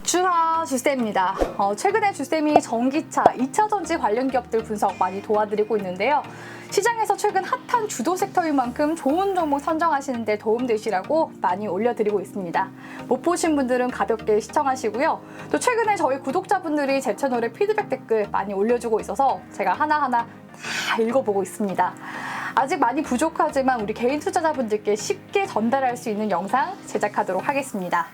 주하 주쌤입니다. 최근에 주쌤이 전기차, 2차 전지 관련 기업들 분석 많이 도와드리고 있는데요. 시장에서 최근 핫한 주도 섹터인 만큼 좋은 종목 선정하시는 데 도움되시라고 많이 올려드리고 있습니다. 못 보신 분들은 가볍게 시청하시고요. 또 최근에 저희 구독자분들이 제 채널에 피드백 댓글 많이 올려주고 있어서 제가 하나하나 다 읽어보고 있습니다. 아직 많이 부족하지만 우리 개인 투자자분들께 쉽게 전달할 수 있는 영상 제작하도록 하겠습니다.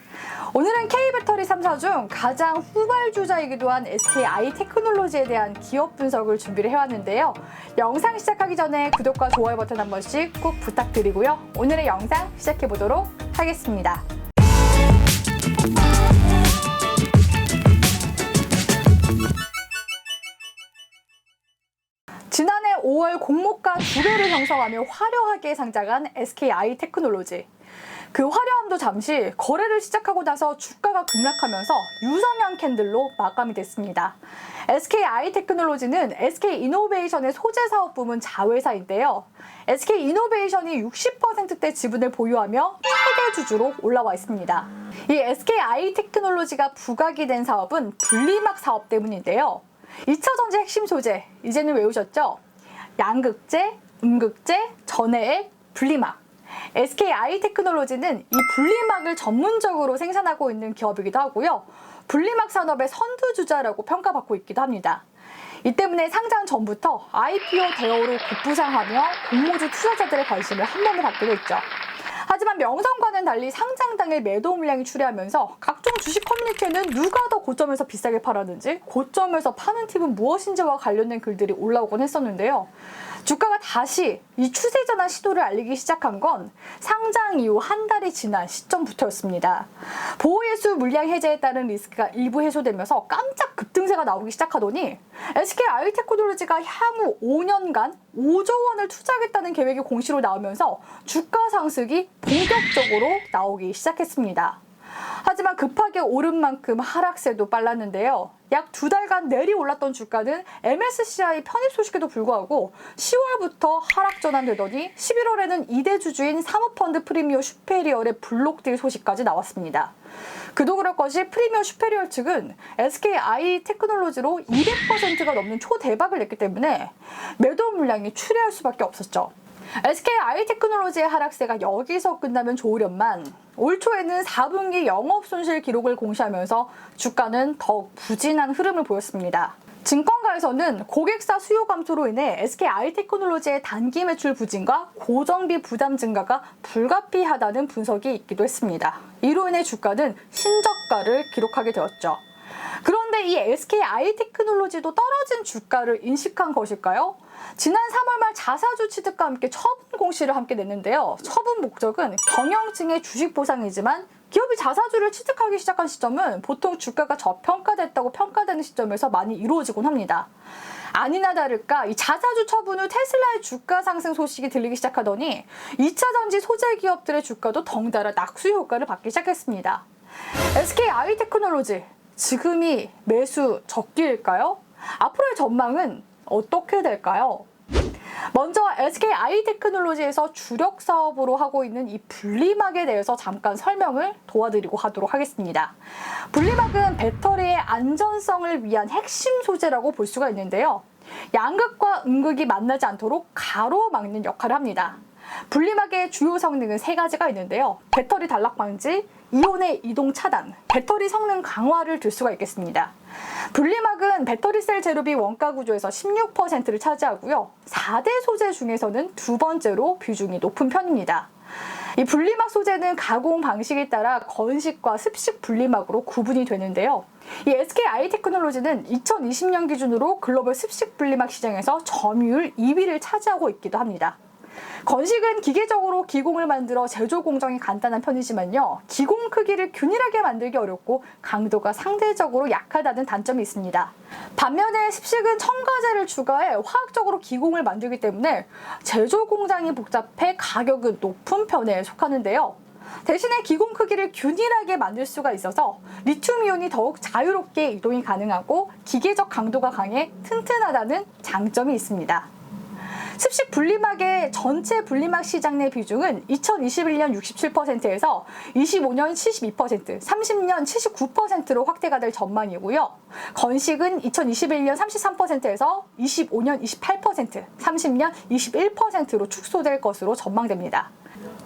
오늘은 K배터리 3사 중 가장 후발주자이기도 한 SKI테크놀로지에 대한 기업 분석을 준비를 해왔는데요. 영상 시작하기 전에 구독과 좋아요 버튼 한 번씩 꼭 부탁드리고요. 오늘의 영상 시작해보도록 하겠습니다. 지난해 5월 공모가 2배를 형성하며 화려하게 상장한 SKI테크놀로지. 그 화려함도 잠시 거래를 시작하고 나서 주가가 급락하면서 유성형 캔들로 마감이 됐습니다. SKI테크놀로지는 SK이노베이션의 소재 사업 부문 자회사인데요. SK이노베이션이 60%대 지분을 보유하며 최대 주주로 올라와 있습니다. 이 SKI테크놀로지가 부각이 된 사업은 분리막 사업 때문인데요. 2차 전지 핵심 소재, 이제는 외우셨죠? 양극재, 음극재, 전해액, 분리막. SKI테크놀로지는 이 분리막을 전문적으로 생산하고 있는 기업이기도 하고요. 분리막 산업의 선두주자라고 평가받고 있기도 합니다. 이 때문에 상장 전부터 IPO 대여로 급부상하며 공모주 투자자들의 관심을 한 몸에 받기도 했죠. 하지만 명성과는 달리 상장 당일 매도 물량이 출회하면서 각종 주식 커뮤니티에는 누가 더 고점에서 비싸게 팔았는지, 고점에서 파는 팁은 무엇인지와 관련된 글들이 올라오곤 했었는데요. 주가가 다시 이 추세 전환 시도를 알리기 시작한 건 상장 이후 한 달이 지난 시점부터였습니다. 보호예수 물량 해제에 따른 리스크가 일부 해소되면서 깜짝 급등세가 나오기 시작하더니 SKI테크놀로지가 향후 5년간 5조 원을 투자하겠다는 계획이 공시로 나오면서 주가 상승이 본격적으로 나오기 시작했습니다. 하지만 급하게 오른 만큼 하락세도 빨랐는데요. 약 2달간 내리올랐던 주가는 MSCI 편입 소식에도 불구하고 10월부터 하락 전환되더니 11월에는 2대 주주인 사모펀드 프리미어 슈페리얼의 블록딜 소식까지 나왔습니다. 그도 그럴 것이 프리미어 슈페리얼 측은 SKI테크놀로지로 200%가 넘는 초대박을 냈기 때문에 매도 물량이 출회할 수밖에 없었죠. SKI테크놀로지의 하락세가 여기서 끝나면 좋으련만 올 초에는 4분기 영업손실 기록을 공시하면서 주가는 더욱 부진한 흐름을 보였습니다. 증권가에서는 고객사 수요 감소로 인해 SKI테크놀로지의 단기 매출 부진과 고정비 부담 증가가 불가피하다는 분석이 있기도 했습니다. 이로 인해 주가는 신저가를 기록하게 되었죠. 그런데 이 SKI테크놀로지도 떨어진 주가를 인식한 것일까요? 지난 3월 말 자사주 취득과 함께 처분 공시를 함께 냈는데요. 처분 목적은 경영층의 주식 보상이지만 기업이 자사주를 취득하기 시작한 시점은 보통 주가가 저평가됐다고 평가되는 시점에서 많이 이루어지곤 합니다. 아니나 다를까 이 자사주 처분 후 테슬라의 주가 상승 소식이 들리기 시작하더니 2차 전지 소재 기업들의 주가도 덩달아 낙수 효과를 받기 시작했습니다. SKI테크놀로지, 지금이 매수 적기일까요? 앞으로의 전망은 어떻게 될까요? 먼저 SKI테크놀로지에서 주력 사업으로 하고 있는 이 분리막에 대해서 잠깐 설명을 도와드리고 하도록 하겠습니다. 분리막은 배터리의 안전성을 위한 핵심 소재라고 볼 수가 있는데요. 양극과 음극이 만나지 않도록 가로막는 역할을 합니다. 분리막의 주요 성능은 3가지가 있는데요. 배터리 단락 방지, 이온의 이동 차단, 배터리 성능 강화를 들 수가 있겠습니다. 분리막은 배터리셀 재료비 원가 구조에서 16%를 차지하고요. 4대 소재 중에서는 2번째로 비중이 높은 편입니다. 이 분리막 소재는 가공 방식에 따라 건식과 습식 분리막으로 구분이 되는데요. 이 SKI테크놀로지는 2020년 기준으로 글로벌 습식 분리막 시장에서 점유율 2위를 차지하고 있기도 합니다. 건식은 기계적으로 기공을 만들어 제조 공정이 간단한 편이지만요. 기공 크기를 균일하게 만들기 어렵고 강도가 상대적으로 약하다는 단점이 있습니다. 반면에 습식은 첨가제를 추가해 화학적으로 기공을 만들기 때문에 제조 공장이 복잡해 가격은 높은 편에 속하는데요. 대신에 기공 크기를 균일하게 만들 수가 있어서 리튬이온이 더욱 자유롭게 이동이 가능하고 기계적 강도가 강해 튼튼하다는 장점이 있습니다. 습식 분리막의 전체 분리막 시장 내 비중은 2021년 67%에서 25년 72%, 30년 79%로 확대가 될 전망이고요. 건식은 2021년 33%에서 25년 28%, 30년 21%로 축소될 것으로 전망됩니다.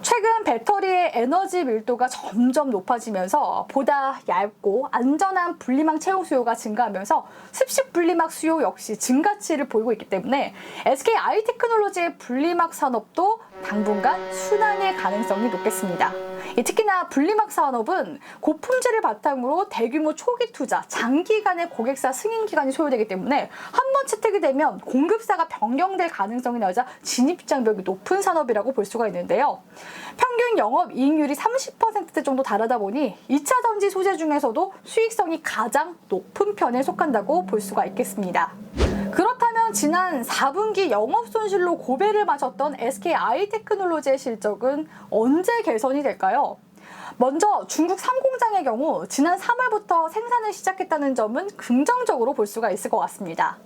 최근 배터리의 에너지 밀도가 점점 높아지면서 보다 얇고 안전한 분리막 채용 수요가 증가하면서 습식 분리막 수요 역시 증가치를 보이고 있기 때문에 SK 아이테크놀로지의 분리막 산업도 당분간 순환의 가능성이 높겠습니다. 특히나 분리막 산업은 고품질을 바탕으로 대규모 초기 투자, 장기간의 고객사 승인 기간이 소요되기 때문에 한번 채택이 되면 공급사가 변경될 가능성이 나자 진입 장벽이 높은 산업이라고 볼 수가 있는데요. 평균 영업 이익률이 30% 정도 다르다 보니 2차 전지 소재 중에서도 수익성이 가장 높은 편에 속한다고 볼 수가 있겠습니다. 그렇다면 지난 4분기 영업손실로 고배를 마셨던 SK 아이테크놀로지의 실적은 언제 개선이 될까요? 먼저 중국 3공장의 경우 지난 3월부터 생산을 시작했다는 점은 긍정적으로 볼 수가 있을 것 같습니다.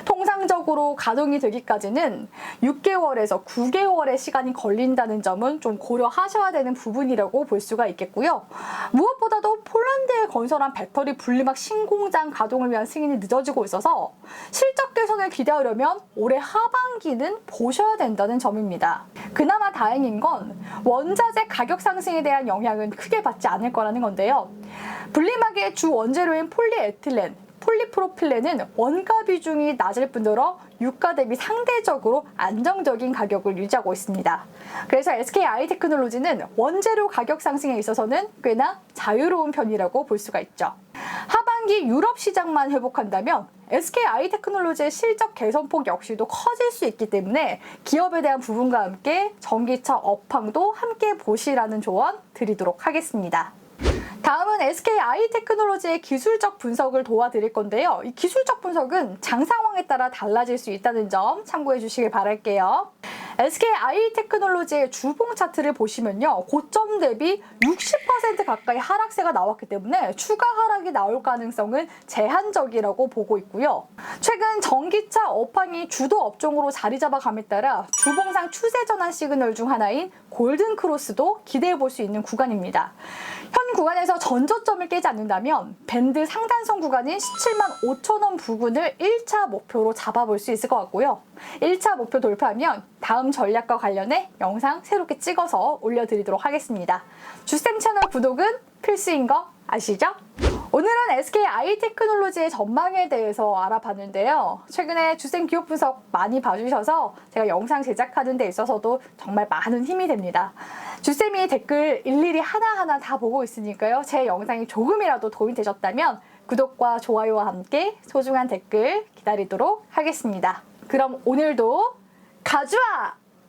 통상적으로 가동이 되기까지는 6개월에서 9개월의 시간이 걸린다는 점은 좀 고려하셔야 되는 부분이라고 볼 수가 있겠고요. 무엇보다도 폴란드에 건설한 배터리 분리막 신공장 가동을 위한 승인이 늦어지고 있어서 실적 개선을 기대하려면 올해 하반기는 보셔야 된다는 점입니다. 그나마 다행인 건 원자재 가격 상승에 대한 영향은 크게 받지 않을 거라는 건데요. 분리막의 주 원재료인 폴리에틸렌, 폴리프로필렌은 원가 비중이 낮을 뿐더러 유가 대비 상대적으로 안정적인 가격을 유지하고 있습니다. 그래서 SK 아이테크놀로지는 원재료 가격 상승에 있어서는 꽤나 자유로운 편이라고 볼 수가 있죠. 하반기 유럽 시장만 회복한다면 SK 아이테크놀로지의 실적 개선폭 역시도 커질 수 있기 때문에 기업에 대한 부분과 함께 전기차 업황도 함께 보시라는 조언 드리도록 하겠습니다. 다음은 SK 아이테크놀로지의 기술적 분석을 도와드릴 건데요. 이 기술적 분석은 장 상황에 따라 달라질 수 있다는 점 참고해 주시길 바랄게요. SK 아이테크놀로지의 주봉 차트를 보시면요. 고점 대비 60% 가까이 하락세가 나왔기 때문에 추가 하락이 나올 가능성은 제한적이라고 보고 있고요. 최근 전기차 업황이 주도 업종으로 자리 잡아감에 따라 주봉상 추세 전환 시그널 중 하나인 골든크로스도 기대해 볼 수 있는 구간입니다. 현 구간에서 전저점을 깨지 않는다면 밴드 상단선 구간인 17만 5천 원 부근을 1차 목표로 잡아볼 수 있을 것 같고요. 1차 목표 돌파하면 다음 전략과 관련해 영상 새롭게 찍어서 올려드리도록 하겠습니다. 주쌤 채널 구독은 필수인 거 아시죠? 오늘은 SK 아이테크놀로지의 전망에 대해서 알아봤는데요. 최근에 주쌤 기업 분석 많이 봐주셔서 제가 영상 제작하는 데 있어서도 정말 많은 힘이 됩니다. 주쌤이 댓글 일일이 하나하나 다 보고 있으니까요. 제 영상이 조금이라도 도움이 되셨다면 구독과 좋아요와 함께 소중한 댓글 기다리도록 하겠습니다. 그럼 오늘도 가져와!